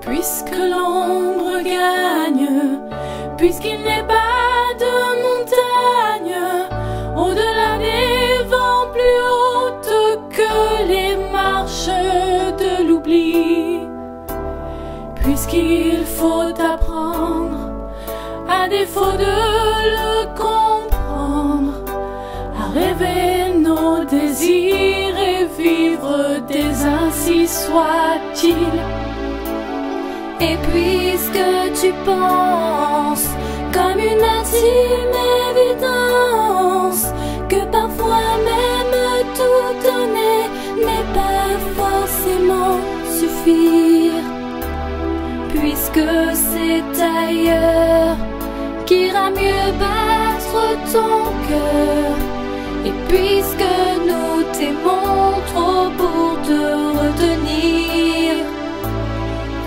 Puisque l'ombre gagne, puisqu'il n'est pas de montagne au-delà des vents plus hautes que les marches de l'oubli, puisqu'il faut apprendre, à défaut de le comprendre, à rêver nos désirs et vivre des ainsi soit-il. Et puisque tu penses comme une intime évidence que parfois même tout donner n'est pas forcément suffire, puisque c'est ailleurs qu'ira mieux battre ton cœur, et puisque nous t'aimons trop pour te retenir,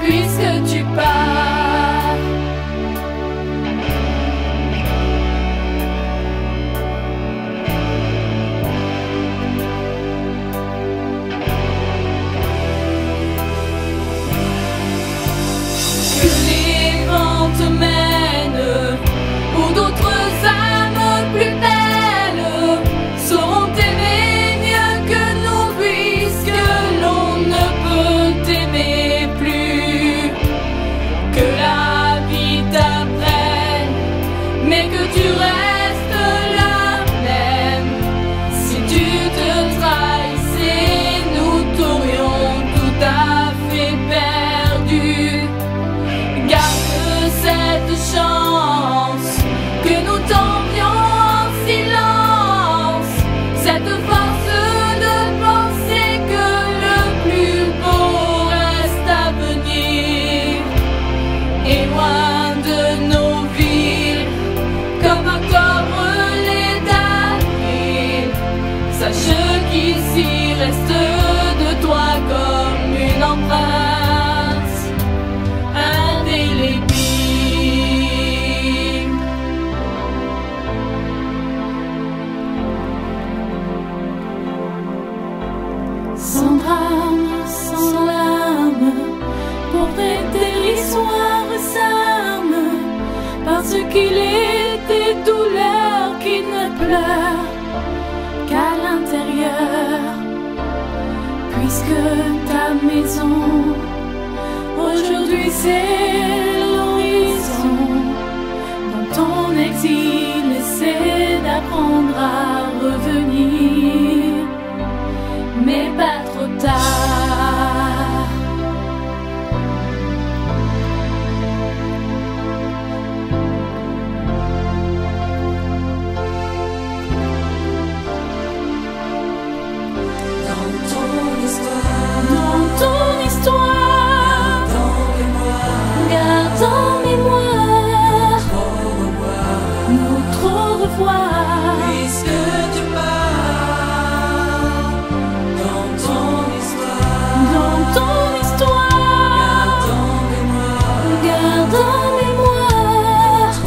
puisque tu pars, que les vents te mènent où d'autres âmes plus belles sauront t'aimer mieux que nous, puisque l'on ne peut t'aimer plus. Que la vie t'apprenne, mais que tu restes la même. Si tu te trahissais, nous t'aurions tout à fait perdu. Garde cette chance que nous tombions en silence, cette force de penser que le plus beau reste à venir. Et loin de nos villes, comme octobre les d'avril, sache qu'ici reste de toi comme une empreinte indélébile. Sans drame, sans larmes, pour tes dérisoires s'armes, parce qu'il est des douleurs qui ne pleurent qu'à l'intérieur. Puisque ta maison aujourd'hui c'est l'horizon, dans ton exil essaie d'apprendre à revenir, mais pas trop tard. garde en mémoire notre au revoir. Puisque tu pars dans ton histoire, Garde en mémoire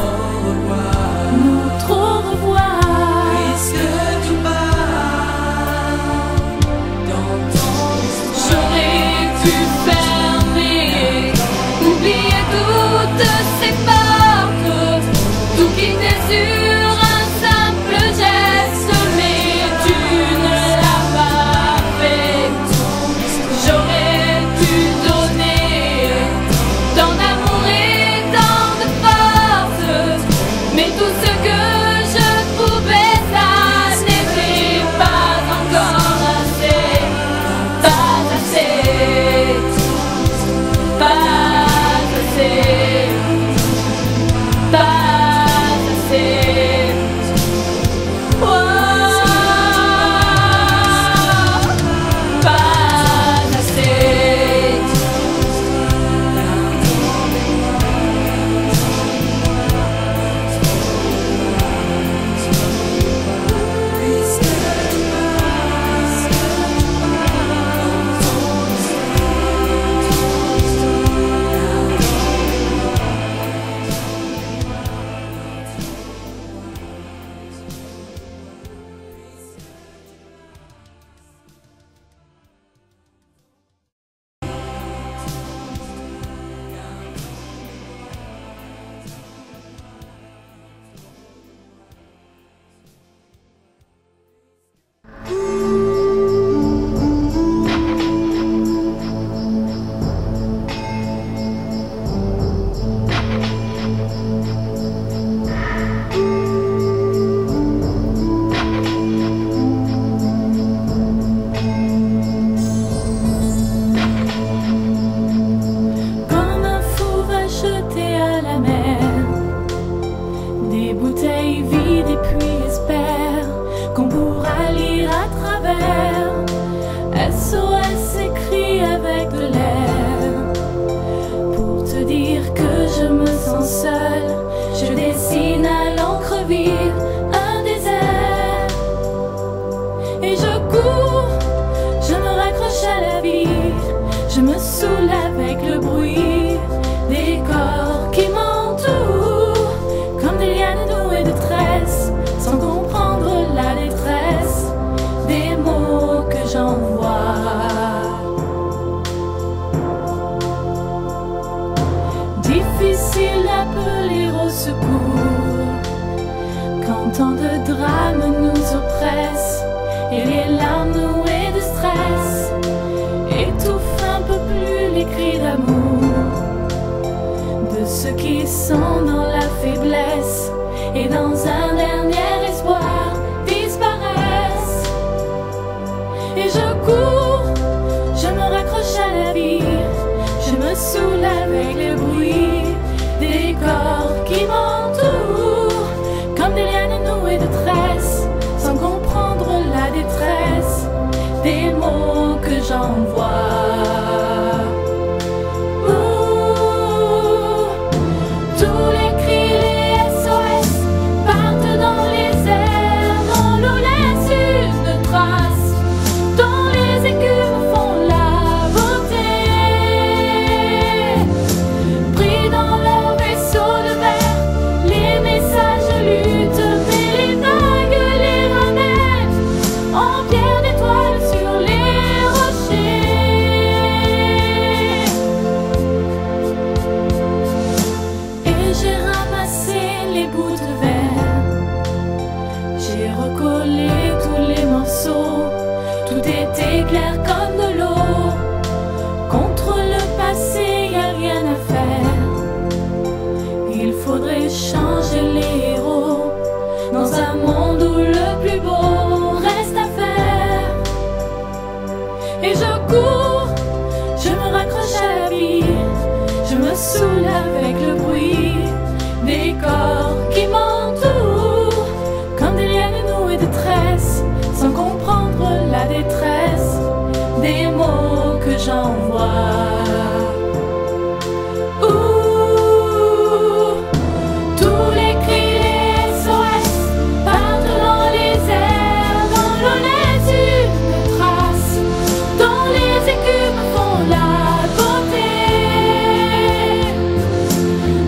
notre au revoir. puisque tu pars dans ton histoire. J'aurais pu fermer, oublier toutes ces portes, tout quitter sur un simple geste, mais tu ne l'as pas fait. J'aurais dû donner tant d'amour et tant de force, mais tout ce que je pouvais, ça n'était pas encore assez, pas assez. seul, je dessine à l'encre vive un désert. Et je cours, je me raccroche à la vie, je me saoule avec le bruit des corps qui m'entourent, comme des lianes nouées de tresses, sans comprendre la détresse des mots que j'envoie. Difficile d'appeler au secours quand tant de drames nous oppressent et les larmes nouées de stress étouffent un peu plus les cris d'amour de ceux qui sont dans la faiblesse et dans un dernier espoir disparaissent. Et je cours, je me raccroche à la vie, je me saoule avec le bruit des corps qui m'entourent, comme des lianes nouées de tresses, sans comprendre la détresse des mots que j'envoie. Tous les cris, les SOS partent dans les airs, dans l'eau laisse une trace, dont les écumes font la beauté. Pris dans leur vaisseau de verre, les messages luttent, mais les vagues les ramènent en pierre d'étoiles sur les rochers. Et j'ai ramassé les bouts de verre, j'ai recollé tous les morceaux, tout était clair comme de l'eau. Contre le passé, y a rien à faire, il faudrait changer les héros dans un monde où le plus beau reste à faire. Et je cours, je me raccroche à la vie, je me saoule avec le bruit des corps qui m'entourent, comme des lianes nouées de tresses, sans comprendre la détresse des mots que j'envoie. Tous les cris, les SOS partent dans les airs, dans l'eau laisse une trace, dont les écumes font la beauté.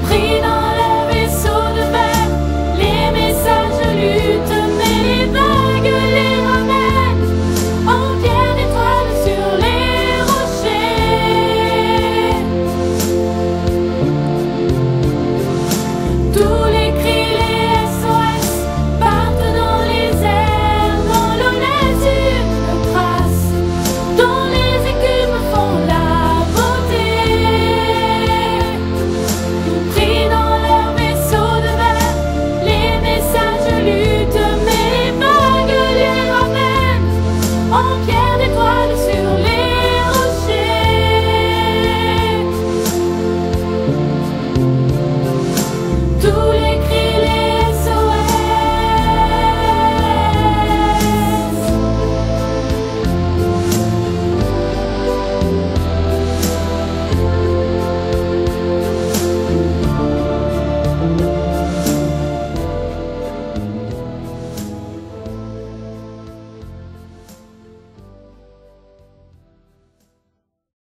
Pris dans leur vaisseau de verre, les messages luttent, mais les vagues les ramènent en pierre d'étoiles sur les rochers. Tous les cris, les SOS partent dans les airs, dans l'eau laisse une trace, dont les écumes font la beauté. Pris dans leur vaisseau de verre, les messages luttent, mais les vagues les ramènent en pierre d'étoiles sur les